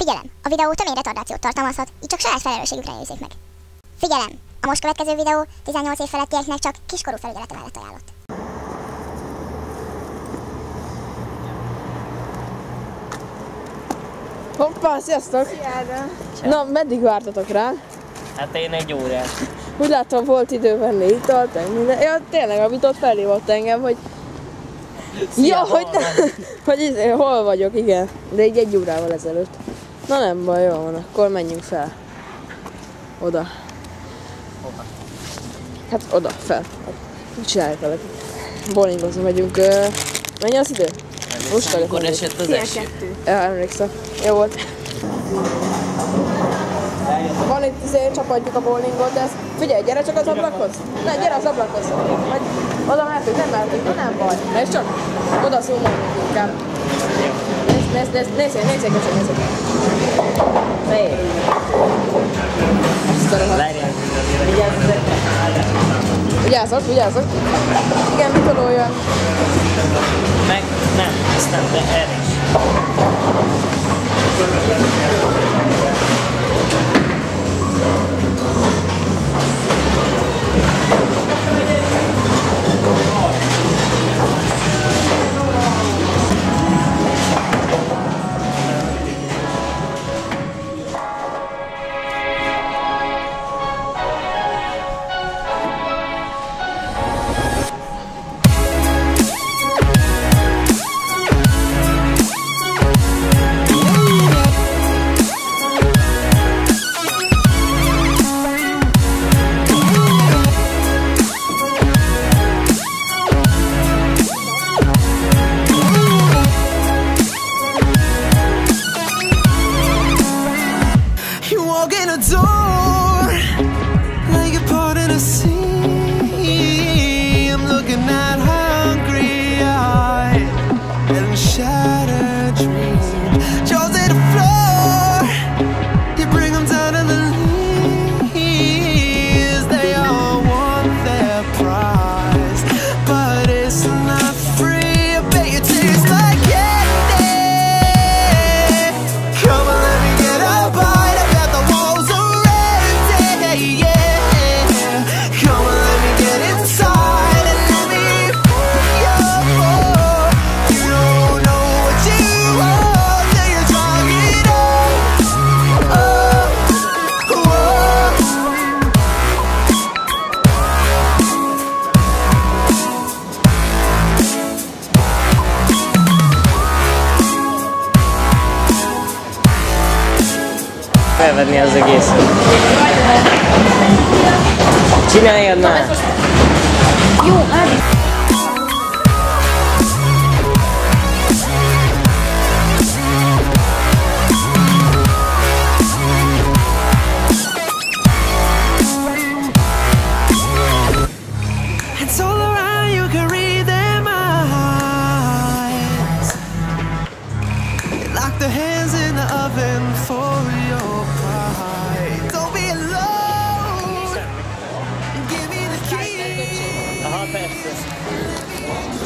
Figyelem! A videó tömény retardációt tartalmazhat, így csak saját felelősségükre nézzék meg. Figyelem! A most következő videó 18 év felettieknek csak kiskorú felügyelete mellett ajánlott. Hoppá, sziasztok! Na, meddig vártatok rá? Hát én egy órát. Úgy látom, volt idő venni italt, minden. Ja, tényleg, a vitott felhívott engem, hogy... Szia, ja, hogy hol vagyok, igen. De így egy órával ezelőtt. Na nem baj, jó van, akkor menjünk fel. Oda. Hova? Hát oda, fel. Mit csináljuk vele? Bowlingozni megyünk. Mennyi az idő? Most amikor esett az eső. Ja, emlékszem. Jó volt. Van itt csapatjuk a bowlingot, de ezt... Figyelj, gyere csak az ablakhoz! Ne, gyere az ablakhoz! Vagy oda mehetünk, nem mehetünk, nem baj. Nézd csak! Oda zoomolunk inkább. Nézzél, köcsög. Szép! Azt a rohadt. Vigyázzak! Igen, mikor jön? Meg nem, ezt nem, de erre is. Felvenni az egészet. Csináljad már! Jó, hát!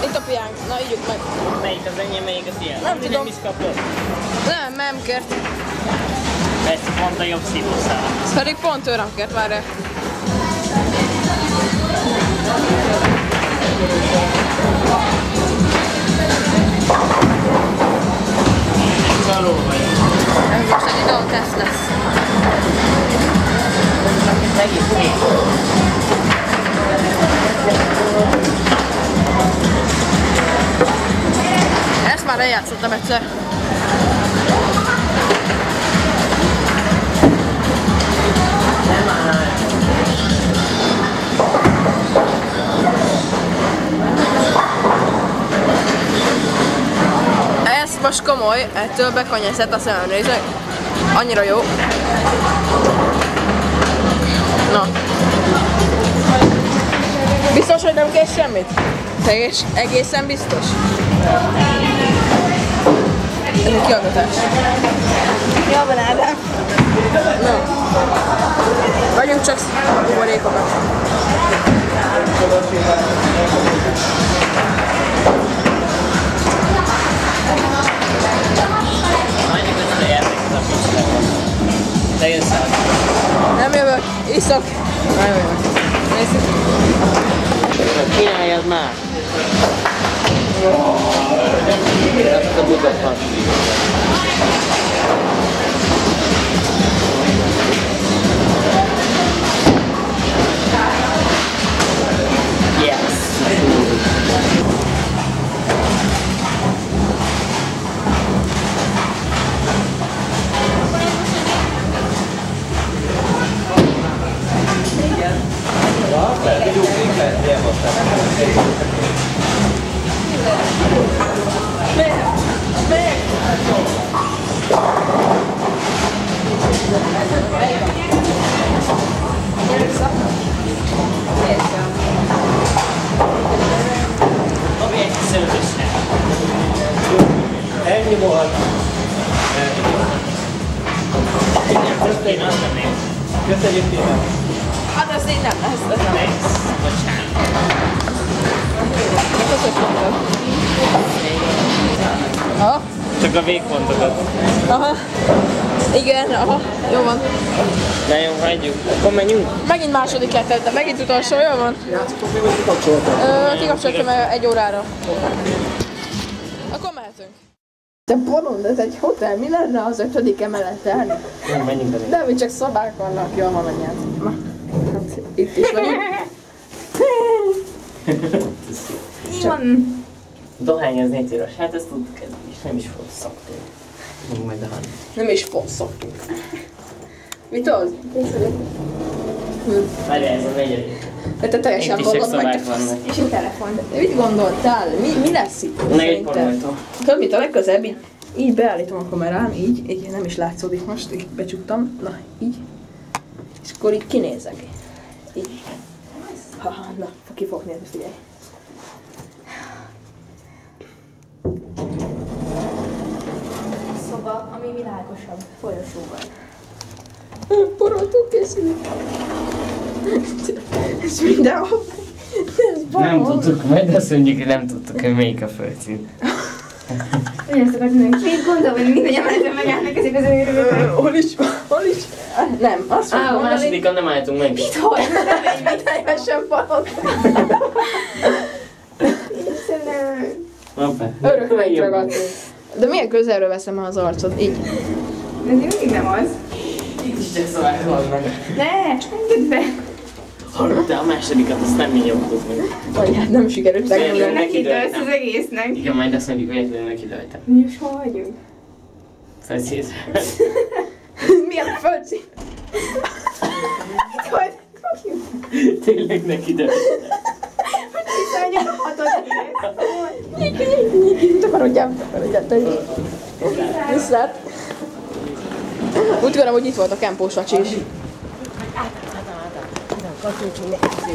Itt a piánk, na ígyuk meg. Melyik az enyém, melyik a tiéd? Nem tudom. Nem is kapod? Nem kért. Persze pont a jobb szívószál. Pedig pont ő nem kért, várjál. Csaló vagy. Ez most egy videóteszt lesz. Megint. Ezt már eljátszottam egyszer. Ez most komoly, ettől bekanyeszett a szemem, nézzük. Annyira jó. Na. Biztos, hogy nem kész semmit? Egészen biztos. Ez egy kiallgatás. Jó van, Ádám. No. Vagyunk csak buborékokat. Majd közben játék a Te jössz el. Nem jövök, iszok. Nem jövök. Nézzük. Csináljad már. Ezt a mutatban. Yes. Dobj egy szőzősen. Elnyomolhat. Én azt tenném. Köszönjük szépen! Hát ez így nem lesz. Ez nem lesz. Bocsánat. Aha. Csak a végpontokat. Aha. Igen, aha. Jó van. Na jó, hagyjuk. Akkor menjünk. Megint második heted, de megint utolsó, jó van? Kikapcsoltam egy órára. Akkor mehetünk. Te bolond, ez egy hotel, mi lenne az 5. emeleten? Jó, menjünk belé. De mi csak szobák vannak, jó, ha menjen. Na, hát itt is vagyunk. Van. Dohány az 4 éves, hát ezt tudtuk eddig is, nem is fogszaktunk. Még majd a Nem is fogszoktunk. Mit az? Várjál, ez a 4. De te teljesen Itt is csak bolond vagy, te szobák vannak. És a telefon. De mit gondoltál? Mi lesz itt? Na, egy pornótól. Tudod mit, a legközelebb így beállítom a kamerám, így nem is látszódik most, így becsuktam, na így. És akkor így kinézek. Így. Na, ki fog nézni, figyelj. Szoba, ami világosabb folyosóval. Poroltuk készülünk. Ez mindenhol. Ez Nem valahol. tudtuk, majd azt mondjuk, hogy nem tudtuk, hogy melyik a földszín. Ugyan szokott mindenki. Mit gondol, hogy minden emeleten megállnak ezek az őrülők? Hol is? Nem, azt A mondom, hogy másodikon nem álltunk meg. Mit hol? teljesen balon. Istenem. Hoppá. Örökre itt ragadtunk. De milyen közelről veszem az arcod? Így. De ez mindig nem az. Itt is csak szobák vannak. Ne, engedd be. Hallottál a másodikat, azt nem mi nyomtuk meg. Vagy hát nem sikerült megmondani. Neki dőlsz az egésznek. Igen, majd azt mondjuk, hogy egyébként nekidőltem. Mi is hol vagyunk? Földszín. Milyen földszín? Mit hol? Tényleg nekidőltem. Viszonyom a hatodik. Takarodjál, te így. Viszlát. Úgy gondolom, hogy itt volt a kempós vacsi is.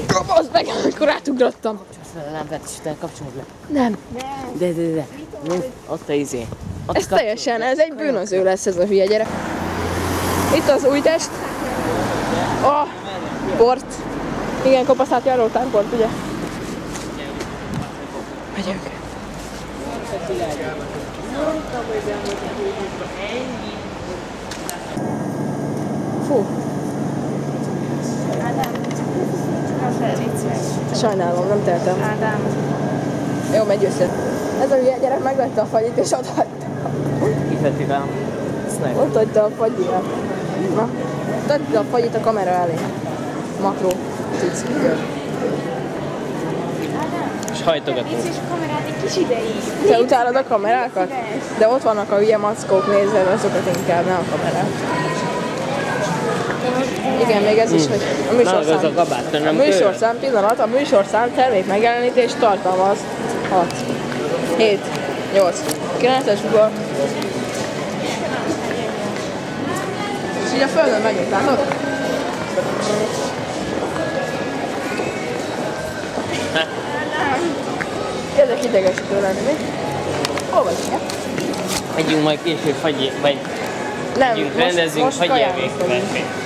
Kapaszd meg, amikor átugrottam. A lámpát is te kapcsolod le. Nem. De. Ott a izé. Ott Ez teljesen, ez egy bűnöző lesz ez a hülye gyerek. Itt az Újtest. A port. Igen, kopaszát járótán port, ugye? Megyünk. Fú. Sajnálom, nem teltem. Ádám. Jó, megy össze. Ez a hülye gyerek megvette a fagyit és ott hagyta. Kifetti rám. Ott hagyta a fagyit. Na, tedd a fagyit a kamera elé. Makró. Tudsz. És hajtogatunk. És a kamerát egy kis ideig. Te utálod a kamerákat? De ott vannak a hülye mackók, nézve azokat inkább, nem a kamerát. Igen, még ez is, hogy a Na, az a műsorszám. kabát, A nem műsorszám, pillanat, a műsorszám termék megjelenítés tartalmaz 6, 7, 8, 9-es ugor. És így a földön megyünk, látod? Ezek idegesítő lenni, mi? Hol vagyunk? Megyünk majd később fagyi, vagy Nem, megyünk, rendezzünk fagyi kajához evésre. vagyunk.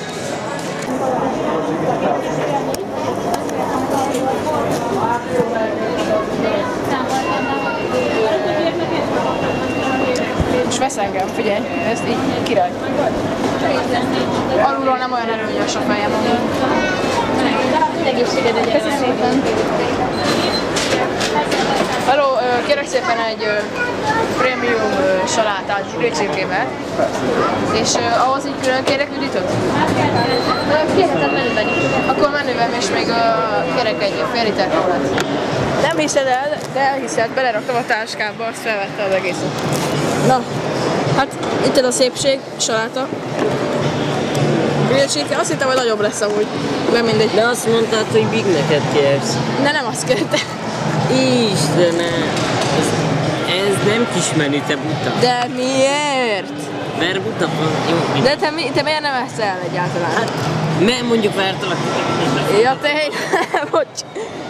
És vesz engem, figyelj, ezt így király. Alulról nem olyan erőnyös a fejem. Köszönöm szépen. Halló, kérek szépen egy prémium salátát grillcsirkével. És ahhoz így külön kérek üdítőt? Kérhetem menüben is. Akkor menüvel és még kérek egy fél liter kólát. Nem hiszed el, de elhiszed, beleraktam a táskába, azt felvette az egészet. Na, hát itt ez a szépség, saláta. Grillcsirke, azt hittem, hogy nagyobb lesz amúgy, de mindegy. De azt mondtad, hogy Big Mac-et kérsz. De nem azt kérte. Istenem, ez nem kis menü, te buta. De miért? Mert buta van, jó. De te miért nem eszel el egyáltalán? Hát, mert mondjuk vártalak. Ja, tényleg, bocs.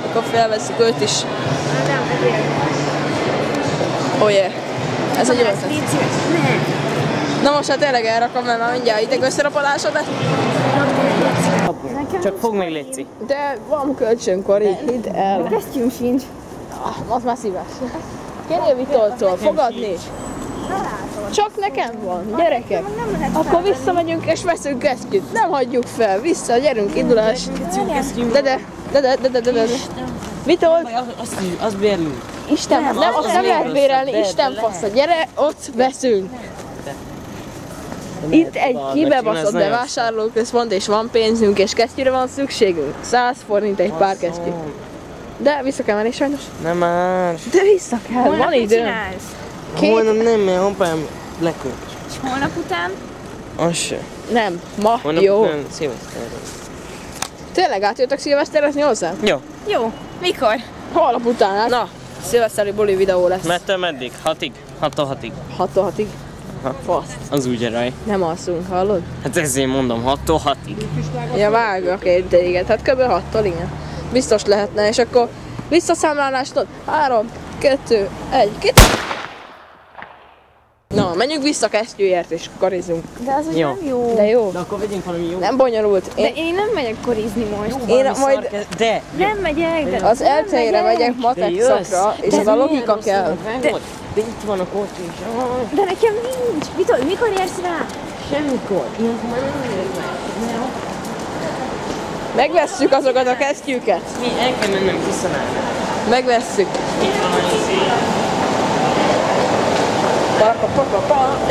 Akkor felveszünk őt is. Oh yeah. Ez egy jó ötlet. Na most hát tényleg elrakom, mert már mindjárt ideg összerapalásod, de... Csak fogd meg, Léci. De van kölcsönkori, hidd el. Kesztyűm sincs. Az már szíves. Kérjél Vitoltól, fogadni? Csak nekem van, gyerekek. Akkor visszamegyünk és veszünk kesztyűt. Nem hagyjuk fel, vissza, gyerünk, indulás. De. Vitolt. Azt bérlünk. Isten, nem, azt nem lehet bérelni, Isten fasza, gyere, ott veszünk. Itt egy kibebaszott bevásárlóközpont, és van pénzünk, és kesztyűre van szükségünk. 100 forint egy pár kesztyű. De vissza kell menni sajnos. Nem már. De vissza kell, van időm. Holnap nem, mert apám lekölt. És holnap után? Az se. Nem, ma, Holnap jó. után szilveszterre. Tényleg átjöttek szilveszterezni hozzám? Jó. Jó. Mikor? Holnap után, hát. Na. Szilveszteri buli videó lesz. Mert meddig? 6-ig? 6-tól 6-ig. 6-tól 6-ig. Fasz. Az úgy raj. Nem alszunk, hallod? Hát ezért mondom, 6-tól 6-ig. Ja, vágok én téged. Hát kb. 6-tól, igen. Biztos lehetne, és akkor visszaszámlálás tudod? 3, 2, 1, 2. Na, menjünk vissza kesztyűért és karizunk. De az úgy Jó. nem jó. De jó. De akkor vegyünk valami jó. Nem bonyolult. De én nem megyek korizni most. Én majd De! Nem megyek, de az LC-re megyek De matek jössz. szakra, és az a logika kell. De itt van a kocsi is. de nekem nincs. Mikor érsz rá? Semmikor. Ilyenkor már nem érek meg. Megvesszük azokat a kesztyűket. Mi el kell mennem kiszalálni. Megvesszük. Itt van a izé.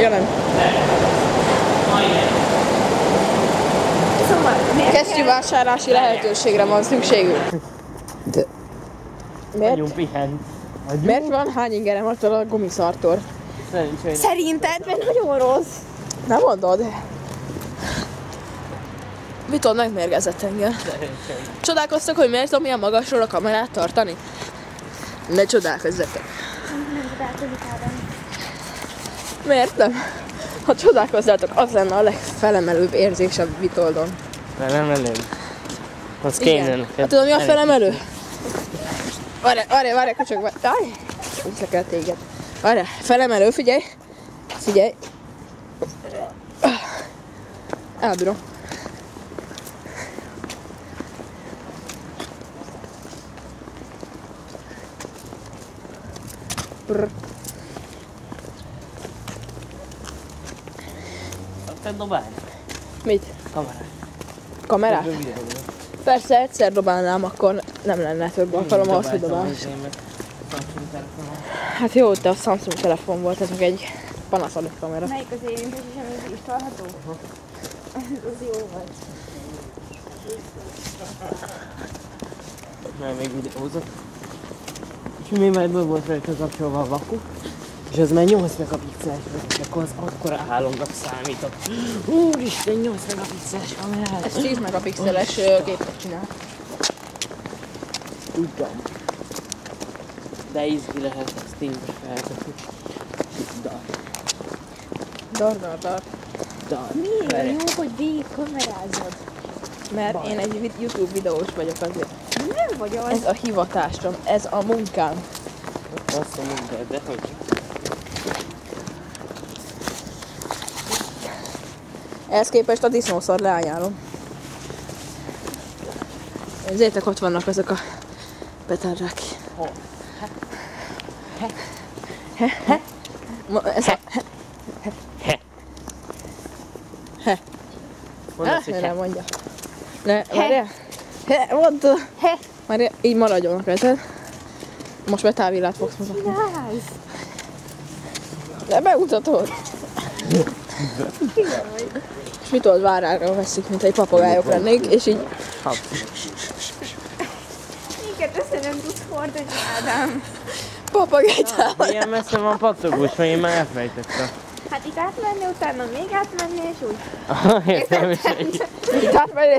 Jelen. Szóval, miért? Kesztyűvásárlási lehetőségre van szükségünk. Miért? Nagyon pihent. Miért van? Hány ingerem attól a gumiszartól? Szerencsére. Szerinted? Mert nagyon rossz. Nem mondod? Vitold megmérgezett engem. Csodálkoztak, hogy miért tudom milyen magasról a kamerát tartani? Ne csodálkozzatok. Miért nem? Ha csodálkozzátok, az lenne a legfelemelőbb érzés a Vitoldon. De nem elég. Az Igen. kéne neked. Hát tudod mi a felemelő? Várj, kucsog, várj! Vissza kell téged. Várj, felemelő, figyelj! Figyelj! Elbírom. Brr. Te dobálj. Mit? Kamerát. Kamerát? Persze, egyszer dobálnám, akkor nem lenne több alkalom ahhoz, hogy dobálsz. Hát jó, de a Samsung telefon volt, ez meg egy Panasonic kamera. Melyik az érintés és ami is található? Az jó volt. Már még videózott. És mi már be volt rajta kapcsolva a vaku. És az már 8 megapixeles volt, és akkor az akkora álomnak számított. Úristen, 8 megapixeles kamerát! Ez 10 megapixeles képet csinál. Tudom. De izgi lehet ezt tényleg feltetni. Dar. Dar. Miért jó, hogy végig kamerázod? Mert én egy YouTube videós vagyok azért. Nem vagy az. Ez a hivatásom, ez a munkám. Azt mondom, de hogy... Ehhez képest a disznószar leányálom. Nézzétek, ott vannak azok a petárdák. Hol? Ez a... He. He. Mondd azt, hogy Ne mondja. Ne, várjál. Mondd. Várjál, így maradjon a kezed. Most már távillát fogsz mutatni. De bemutatod. És mit old várára veszik, mint egy papagájok lennék, és így... Minket össze nem tudsz hordani, Ádám. Papagájtával. Milyen messze van pattogós, mert én már elfelejtettem. Hát itt átmenni, utána még átmenni, és úgy. Értem, és Itt átmenni.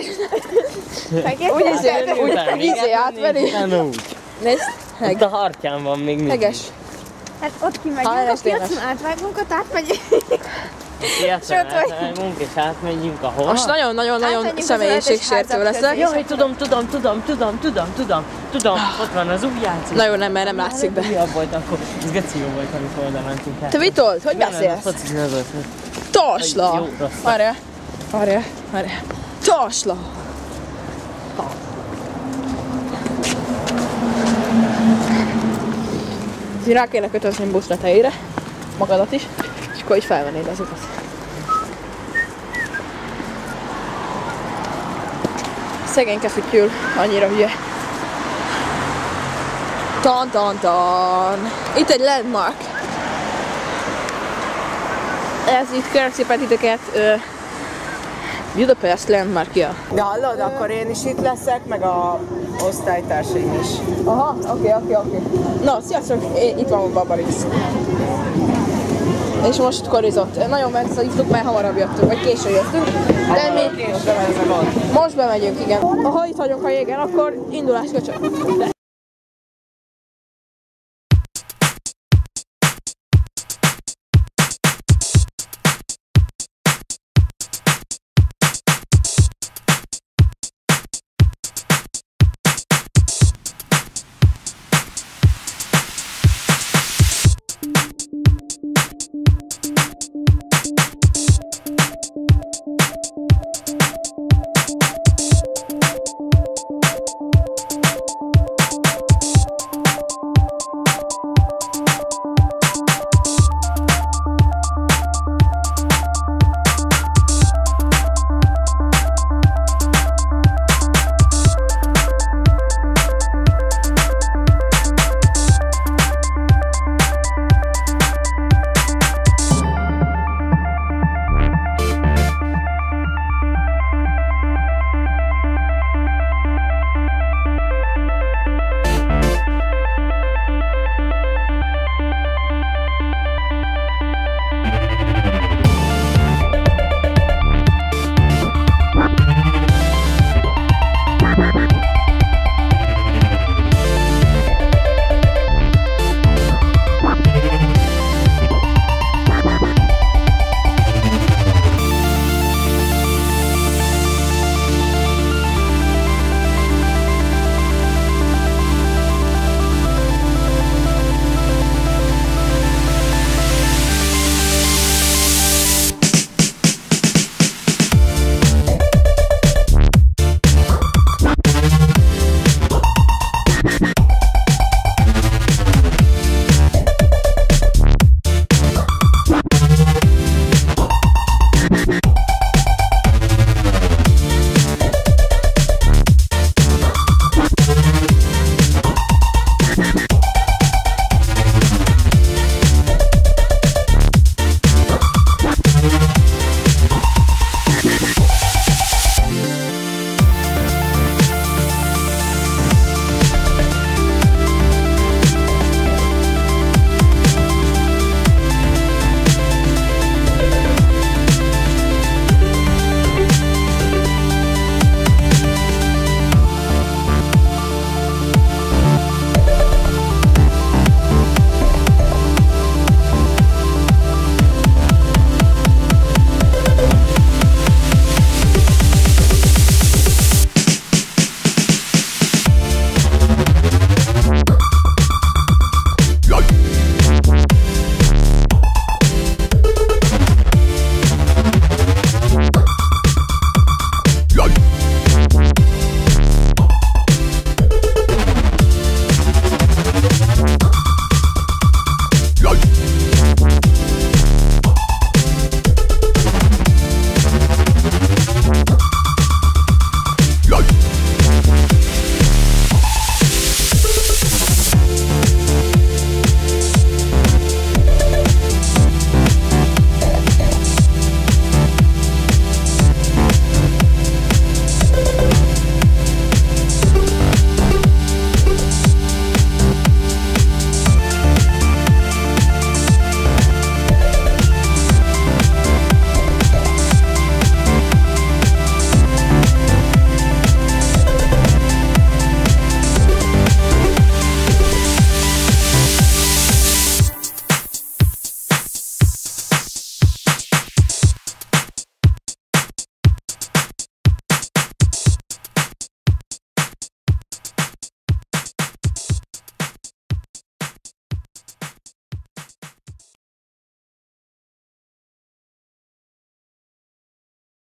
Úgy izé átmenni. utána úgy. Nézd, Ott a hartyán van még mindig. heges. Hát ott kimegyünk, Ha, a ez tényleg. piacon átvágunk, ott átmegyünk. Piacon átmegyünk és átmegyünk a hol? Most nagyon-nagyon Átmenjünk az személyiségsértő öltös leszek. Jaj, tudom, ott van az új játszó. Na jó, nem, mert nem látszik be. Jobb volt akkor, ez geci jó volt, amikor oda mentünk el. Te Vitold, hogy beszélsz? Tasla! Jó, rossz. Várjál. Tasla! Így rá kéne kötözni a busz tetejére, magadat is, és akkor így felvennéd az utat. Szegényke fütyül, annyira hülye. Tan. Itt egy landmark. Ez itt kérlek szépen titeket Budapest landmarkja. De hallod, akkor én is itt leszek, meg a osztálytársaim is. Aha, oké. Na, sziasztok, itt van a Babarisz. És most korizott. Nagyon megszívtuk, mert hamarabb jöttünk, vagy késő jöttünk. De mi most bemegyünk, igen. Ha itt vagyunk a jégen, akkor indulás köcsög.